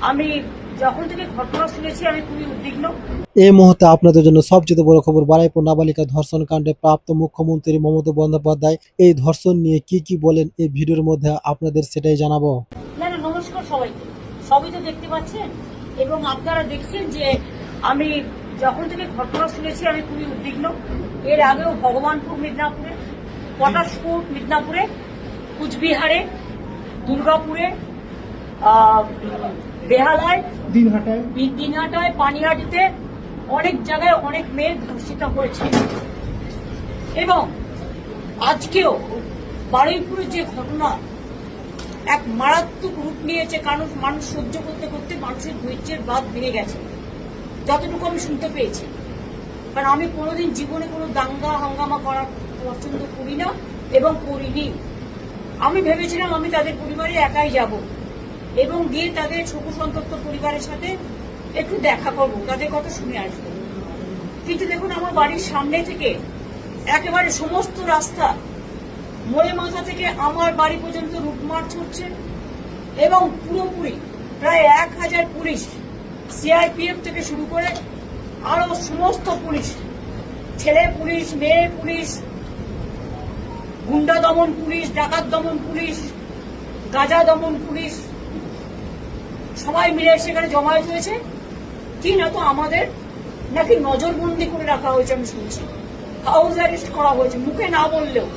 আমি যখন থেকে ঘটনা শুনেছি আমি খুবই উদ্বিগ্ন। এই মুহূর্তে আপনাদের জন্য সবচেয়ে বড় খবর, বারুইপুর নাবালিকা ধর্ষণ কাণ্ডে প্রাপ্ত মুখ্যমন্ত্রী মমতা বন্দ্যোপাধ্যায় এই ধর্ষণ নিয়ে কি বলেন এই ভিডিওর মধ্যে আপনাদের সেটাই জানাবো। না না, নমস্কার সবাইকে। সবই তো দেখতে পাচ্ছেন এবং আপনারা দেখছেন যে আমি যখন থেকে ঘটনা শুনেছি আমি খুবই উদ্বিগ্ন। এর আগেও ভগবানপুর মিদনাপুরে, পটাশপুর মিদনাপুরে, কুচবিহারে, দুর্গাপুরে, বেহালায়, দিনহাটায়, পানিহাটিতে অনেক জায়গায় অনেক মেয়ে ধর্ষিত হয়েছে। এবং আজকেও বারুইপুরের যে ঘটনা এক মারাত্মক রূপ নিয়েছে, কারণ মানুষ সহ্য করতে করতে মানুষের ধৈর্যের বাঁধ ভেঙে গেছে, যতটুকু আমি শুনতে পেয়েছি। কারণ আমি কোনোদিন জীবনে কোনো দাঙ্গা হাঙ্গামা করা পছন্দ করি না এবং করিনি। আমি ভেবেছিলাম আমি তাদের পরিবারে একাই যাব এবং গিয়ে তাদের শোক সন্তপ্ত পরিবারের সাথে একটু দেখা করবো, তাদের কথা শুনে আসবো। কিন্তু দেখুন, আমার বাড়ির সামনে থেকে একেবারে সমস্ত রাস্তা মোড়ে মাথা থেকে আমার বাড়ি পর্যন্ত রুটমার্চ হচ্ছে এবং পুরোপুরি প্রায় 1000 পুলিশ, সিআরপিএফ থেকে শুরু করে আরো সমস্ত পুলিশ, ছেলে পুলিশ, মেয়ে পুলিশ, গুন্ডা দমন পুলিশ, ডাকাত দমন পুলিশ, গাঁজা দমন পুলিশ, সবাই মিলে সেখানে জমায়েত হয়েছে। কি না তো আমাদের নাকি নজরবন্দি করে রাখা হয়েছে, আমি শুনছি হাউস অ্যারেস্ট করা হয়েছে, মুখে না বললেও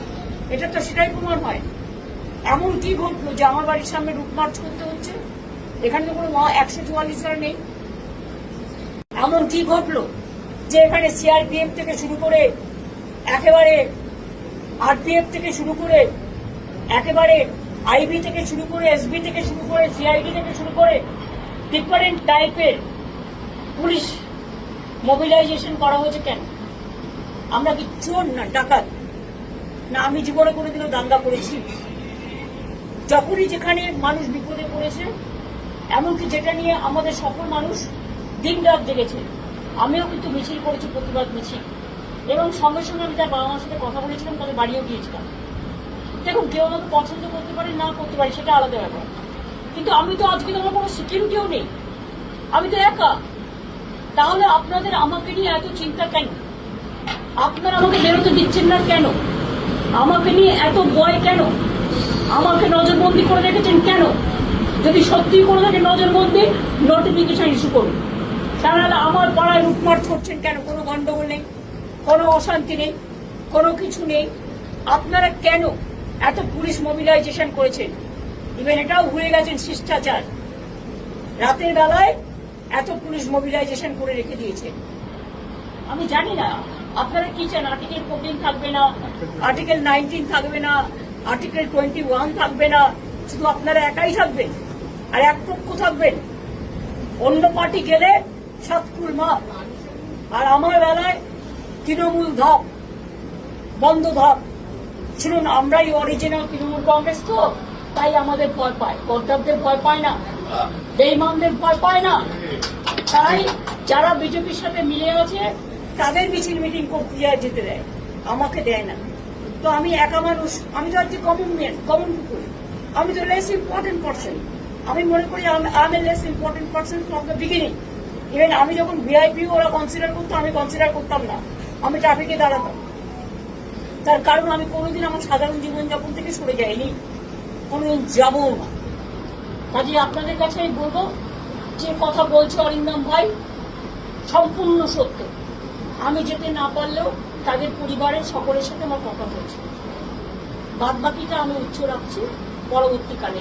এটা তো সেটাই প্রমাণ হয়। এমন কি ঘটলো যে আমার বাড়ির সামনে রুট মার্চ করতে হচ্ছে? এখানে তো কোনো 144 নেই। এমন কি ঘটলো যে এখানে সিআরপিএফ থেকে শুরু করে একেবারে আরপিএফ থেকে শুরু করে একেবারে আইবি থেকে শুরু করে এসবি থেকে শুরু করে সিআইডি থেকে শুরু করে ডিফারেন্ট টাইপের পুলিশ মোবিলাইজেশন করা হয়েছে? কেন? আমরা কি চোর না ডাকাত? না আমি জীবনে কোনোদিনও দাঙ্গা করেছি? যখনই যেখানে মানুষ বিপদে পড়েছে, এমনকি যেটা নিয়ে আমাদের সকল মানুষ দিন রাত জেগেছে, আমিও কিন্তু মিছিল করেছি, প্রতিবাদ মিছিল, এবং সঙ্গে সঙ্গে আমি তার বাবা মার সাথে কথা বলেছিলাম, তাদের বাড়িও গিয়েছিলাম। দেখুন, কেউ আমাকে পছন্দ করতে পারে না করতে পারে, সেটা আলাদা ব্যাপার, কিন্তু আমি তো আজকে তো আমার কোনো সিকিউরিটিও নেই, আমি তো একা। তাহলে আপনাদের আমাকে নিয়ে এত চিন্তা কেন? আপনারা আমাকে বেরোতে দিচ্ছেন না কেন? আমাকে নিয়ে এত ভয় কেন? আমাকে নজরবন্দি করে রেখেছেন কেন? যদি সত্যি করে থাকে নজরবন্দি, নোটিফিকেশন ইস্যু করুন। তাহলে আমার পাড়ায় লুটমার্চ করছেন কেন? কোনো গন্ডগোল নেই, কোনো অশান্তি নেই, কোনো কিছু নেই। আপনারা কেন এত পুলিশ মোবিলাইজেশন করেছেন? ইভেন এটাও ভুলে গেছেন শিষ্টাচার। রাতের বেলায় এত পুলিশ মোবিলাইজেশন করে রেখে দিয়েছে। আমি জানি না আপনারা কি চান। আর্টিকেল 14 থাকবে না, আর্টিকেল 19 থাকবে না, আর্টিকেল 21 থাকবে না, শুধু আপনারা একাই থাকবেন আর এক পক্ষ থাকবেন। অন্য পার্টি গেলে সাতকুল মাপ, আর আমার বেলায় তৃণমূল ধাপ, বন্ধ ধাপ। শুনুন, আমরাই অরিজিনাল তৃণমূল কংগ্রেস, তো তাই আমাদের ভয় পায়, কর্তাবদের ভয় পায় না, বেঈমানদের ভয় পায় না। তাই যারা বিজেপির সাথে মিলে আছে তাদের মিছিল মিটিং করতে যেতে দেয়, আমাকে দেয় না। তো আমি একা মানুষ, আমি তো আজকে কমন পিপুল, আমি তো লেস ইম্পর্টেন্ট পার্সন। আমি মনে করি I M A less important person from the beginning. Even আমি যখন ভিআইপি ওরা কনসিডার করতো, আমি কনসিডার করতাম না, আমি ট্রাফিকে দাঁড়াতাম। তার কারণ আমি কোনোদিন আমার সাধারণ জীবনযাপন থেকে সরে যাইনি, কোনোদিন যাবো না। কাজে আপনাদের কাছে আমি বলবো, যে কথা বলছে অরিন্দম ভাই সম্পূর্ণ সত্য। আমি যেতে না পারলেও তাদের পরিবারের সকলের সাথে আমার কথা হয়েছে। বাদ বাকিটা আমি উচ্চ রাখছি পরবর্তীকালে।